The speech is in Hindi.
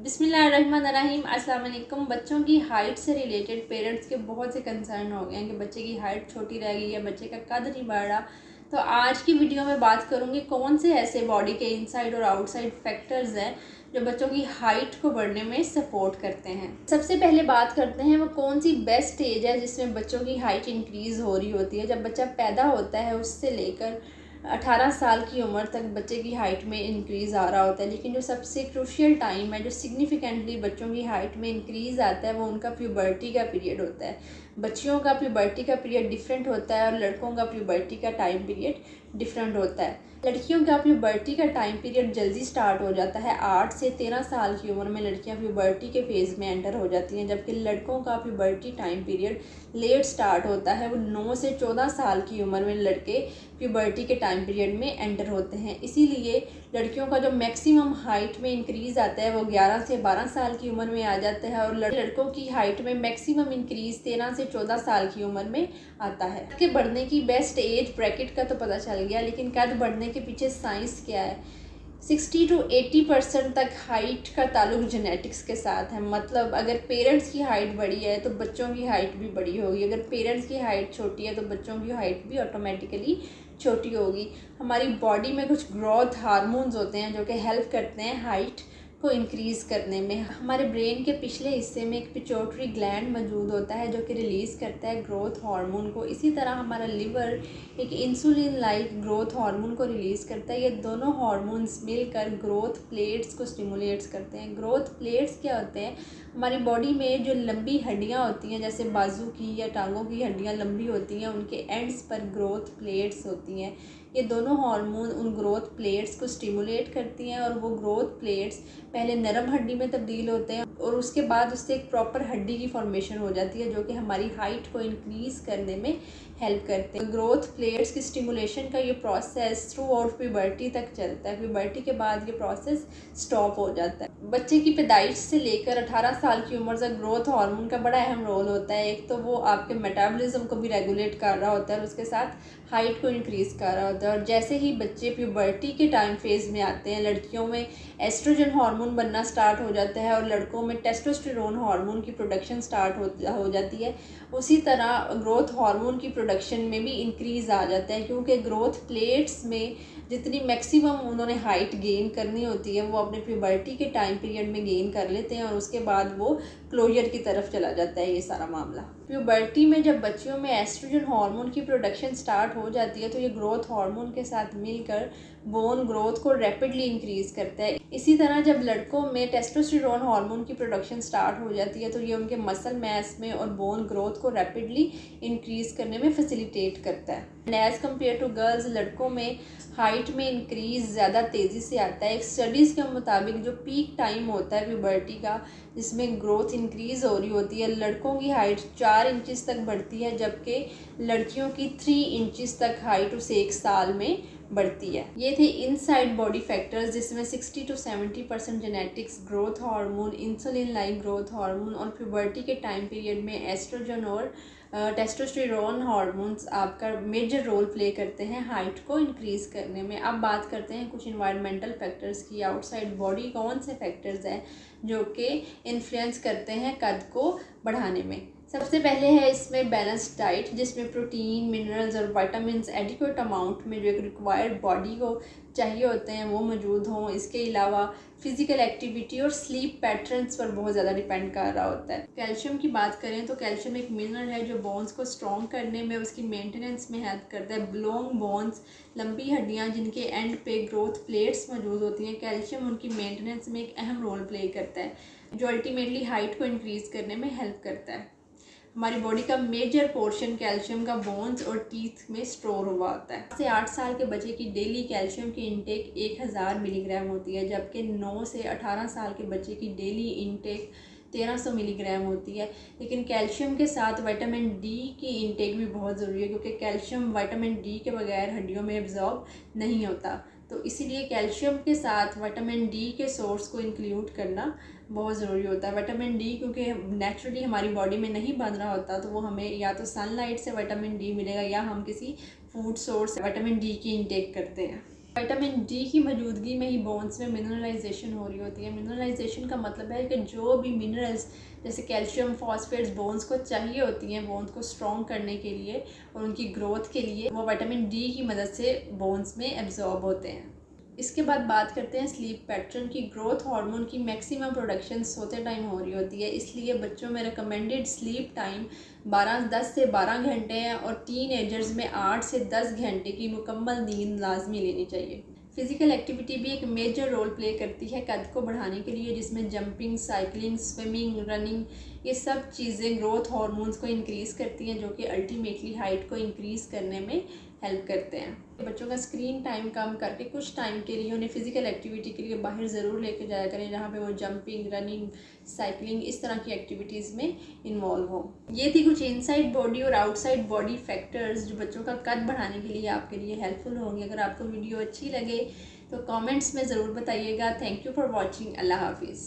बिस्मिल्लाहिर्रहमानिर्रहीम। अस्सलाम वालेकुम। बच्चों की हाइट से रिलेटेड पेरेंट्स के बहुत से कंसर्न हो गए हैं कि बच्चे की हाइट छोटी रह गई या बच्चे का कद नहीं बढ़ रहा। तो आज की वीडियो में बात करूंगी कौन से ऐसे बॉडी के इनसाइड और आउटसाइड फैक्टर्स हैं जो बच्चों की हाइट को बढ़ने में सपोर्ट करते हैं। सबसे पहले बात करते हैं वो कौन सी बेस्ट एज है जिसमें बच्चों की हाइट इंक्रीज़ हो रही होती है। जब बच्चा पैदा होता है उससे लेकर 18 साल की उम्र तक बच्चे की हाइट में इंक्रीज़ आ रहा होता है, लेकिन जो सबसे क्रूशियल टाइम है जो सिग्निफिकेंटली बच्चों की हाइट में इंक्रीज़ आता है वो उनका प्यूबर्टी का पीरियड होता है। बच्चियों का प्यूबर्टी का पीरियड डिफरेंट होता है और लड़कों का प्यूबर्टी का टाइम पीरियड डिफरेंट होता है। लड़कियों का प्यूबर्टी का टाइम पीरियड जल्दी स्टार्ट हो जाता है। 8 से 13 साल की उम्र में लड़कियां प्यूबर्टी के फेज़ में एंटर हो जाती हैं, जबकि लड़कों का puberty time period let start होता है। वो 9 से 14 साल की उम्र में लड़के प्यूबर्टी के टाइम पीरियड में एंटर होते हैं। इसीलिए लड़कियों का जो मैक्सिमम हाइट में इंक्रीज़ आता है वो 11 से 12 साल की उम्र में आ जाता है और लड़कों की हाइट में मैक्सिमम इंक्रीज़ 13 से 14 साल की उम्र में आता है। कद के बढ़ने की बेस्ट एज ब्रैकेट का तो पता चल गया, लेकिन कद बढ़ने के पीछे साइंस क्या है। 60 to 80% तक हाइट का ताल्लुक जेनेटिक्स के साथ है। मतलब अगर पेरेंट्स की हाइट बड़ी है तो बच्चों की हाइट भी बड़ी होगी, अगर पेरेंट्स की हाइट छोटी है तो बच्चों की हाइट भी ऑटोमेटिकली छोटी होगी। हमारी बॉडी में कुछ ग्रोथ हार्मोन्स होते हैं जो कि हेल्प करते हैं हाइट को इंक्रीज़ करने में। हमारे ब्रेन के पिछले हिस्से में एक पिट्यूटरी ग्लैंड मौजूद होता है जो कि रिलीज़ करता है ग्रोथ हार्मोन को। इसी तरह हमारा लिवर एक इंसुलिन लाइक ग्रोथ हार्मोन को रिलीज़ करता है। ये दोनों हार्मोन्स मिलकर ग्रोथ प्लेट्स को स्टिमुलेट्स करते हैं। ग्रोथ प्लेट्स क्या होते हैं? हमारी बॉडी में जो लंबी हड्डियाँ होती हैं, जैसे बाजू की या टांगों की हड्डियाँ लंबी होती हैं, उनके एंड्स पर ग्रोथ प्लेट्स होती हैं। ये दोनों हार्मोन उन ग्रोथ प्लेट्स को स्टिमुलेट करती हैं और वो ग्रोथ प्लेट्स पहले नरम हड्डी में तब्दील होते हैं और उसके बाद उससे एक प्रॉपर हड्डी की फॉर्मेशन हो जाती है जो कि हमारी हाइट को इंक्रीज़ करने में हेल्प करते हैं। ग्रोथ प्लेट्स की स्टिमुलेशन का ये प्रोसेस थ्रू आउट प्यूबर्टी तक चलता है। प्यूबर्टी के बाद ये प्रोसेस स्टॉप हो जाता है। बच्चे की पैदाइश से लेकर 18 साल की उम्र तक ग्रोथ हार्मोन का बड़ा अहम रोल होता है। एक तो वो आपके मेटाबॉलिज्म को भी रेगुलेट कर रहा होता है और उसके साथ हाइट को इंक्रीज़ कर रहा होता है। और जैसे ही बच्चे प्यूबर्टी के टाइम फेज़ में आते हैं, लड़कियों में एस्ट्रोजन हार्मोन बनना स्टार्ट हो जाता है और लड़कों में टेस्टोस्टेरोन हार्मोन की प्रोडक्शन स्टार्ट हो जाती है। उसी तरह ग्रोथ हार्मोन की प्रोडक्शन में भी इंक्रीज़ आ जाता है, क्योंकि ग्रोथ प्लेट्स में जितनी मैक्सिमम उन्होंने हाइट गेन करनी होती है वो अपने प्यूबर्टी के टाइम पीरियड में गेन कर लेते हैं और उसके बाद वो क्लोजर की तरफ चला जाता है ये सारा मामला। प्यूबर्टी में जब बच्चियों में एस्ट्रोजन हार्मोन की प्रोडक्शन स्टार्ट हो जाती है तो ये ग्रोथ हार्मोन के साथ मिलकर बोन ग्रोथ को रैपिडली इंक्रीज़ करता है। इसी तरह जब लड़कों में टेस्टोस्टेरोन हार्मोन की प्रोडक्शन स्टार्ट हो जाती है तो ये उनके मसल मैस में और बोन ग्रोथ को रैपिडली इंक्रीज़ करने में फैसिलिटेट करता है। And as compare to girls, लड़कों में हाइट में इंक्रीज़ ज़्यादा तेज़ी से आता है। एक स्टडीज़ के मुताबिक जो पीक टाइम होता है प्यूबर्टी का जिसमें ग्रोथ इंक्रीज़ हो रही होती है, लड़कों की हाइट 4 इंचज़ तक बढ़ती है जबकि लड़कियों की 3 इंचज़ तक हाइट उस 1 साल में बढ़ती है। ये थे इनसाइड बॉडी फैक्टर्स जिसमें 60 to 70% genetics, growth hormone, insulin like growth hormone और प्यूबर्टी के टाइम पीरियड में एस्ट्रोजन और टेस्टोस्टेरोन हार्मोन्स आपका मेजर रोल प्ले करते हैं हाइट को इंक्रीज़ करने में। अब बात करते हैं कुछ इन्वायरमेंटल फैक्टर्स की। आउटसाइड बॉडी कौन से फैक्टर्स हैं जो कि इन्फ्लुएंस करते हैं कद को बढ़ाने में। सबसे पहले है इसमें बैलेंस्ड डाइट, जिसमें प्रोटीन, मिनरल्स और विटामिन्स एडिक्वेट अमाउंट में जो एक रिक्वायर्ड बॉडी को चाहिए होते हैं वो मौजूद हों। इसके अलावा फिज़िकल एक्टिविटी और स्लीप पैटर्न्स पर बहुत ज़्यादा डिपेंड कर रहा होता है। कैल्शियम की बात करें तो कैल्शियम एक मिनरल है जो बोन्स को स्ट्रॉन्ग करने में, उसकी मेंटेनेंस में हेल्प करता है। लॉन्ग बोन्स, लंबी हड्डियाँ जिनके एंड पे ग्रोथ प्लेट्स मौजूद होती हैं, कैल्शियम उनकी मेंटेनेंस में एक अहम रोल प्ले करता है जो अल्टीमेटली हाइट को इंक्रीज़ करने में हेल्प करता है। हमारी बॉडी का मेजर पोर्शन कैल्शियम का बोन्स और टीथ में स्टोर हुआ होता है। से 8 साल के बच्चे की डेली कैल्शियम की इंटेक 1000 मिलीग्राम होती है, जबकि 9 से 18 साल के बच्चे की डेली इंटेक 1300 मिलीग्राम होती है। लेकिन कैल्शियम के साथ विटामिन डी की इंटेक भी बहुत ज़रूरी है, क्योंकि कैल्शियम विटामिन डी के बगैर हड्डियों में एब्जॉर्ब नहीं होता। तो इसीलिए कैल्शियम के साथ विटामिन डी के सोर्स को इंक्लूड करना बहुत ज़रूरी होता है। विटामिन डी क्योंकि नेचुरली हमारी बॉडी में नहीं बन रहा होता, तो वो हमें या तो सनलाइट से विटामिन डी मिलेगा या हम किसी फूड सोर्स से विटामिन डी की इंटेक करते हैं। विटामिन डी की मौजूदगी में ही बोन्स में मिनरलाइजेशन हो रही होती है। मिनरलाइजेशन का मतलब है कि जो भी मिनरल्स जैसे कैल्शियम, फॉस्फेट्स बोन्स को चाहिए होती हैं बोन्स को स्ट्रॉन्ग करने के लिए और उनकी ग्रोथ के लिए, वो विटामिन डी की मदद से बोन्स में एब्जॉर्ब होते हैं। इसके बाद बात करते हैं स्लीप पैटर्न की। ग्रोथ हार्मोन की मैक्सिमम प्रोडक्शन सोते टाइम हो रही होती है, इसलिए बच्चों में रिकमेंडेड स्लीप टाइम 10 से 12 घंटे हैं और टीन में 8 से 10 घंटे की मुकम्मल नींद लाजमी लेनी चाहिए। फ़िज़िकल एक्टिविटी भी एक मेजर रोल प्ले करती है कद को बढ़ाने के लिए, जिसमें जंपिंग, साइकिलिंग, स्विमिंग, रनिंग, ये सब चीज़ें ग्रोथ हार्मोन्स को इंक्रीज़ करती हैं, जो कि अल्टीमेटली हाइट को इंक्रीज़ करने में हेल्प करते हैं। बच्चों का स्क्रीन टाइम कम करके कुछ टाइम के लिए उन्हें फ़िज़िकल एक्टिविटी के लिए बाहर ज़रूर लेके जाया करें, जहाँ पे वो जंपिंग, रनिंग, साइकिलिंग इस तरह की एक्टिविटीज़ में इन्वॉल्व हो। ये थी कुछ इनसाइड बॉडी और आउटसाइड बॉडी फैक्टर्स जो बच्चों का कद बढ़ाने के लिए आपके लिए हेल्पफुल होंगे। अगर आपको वीडियो अच्छी लगे तो कमेंट्स में ज़रूर बताइएगा। Thank you for watching. अल्लाह हाफिज़।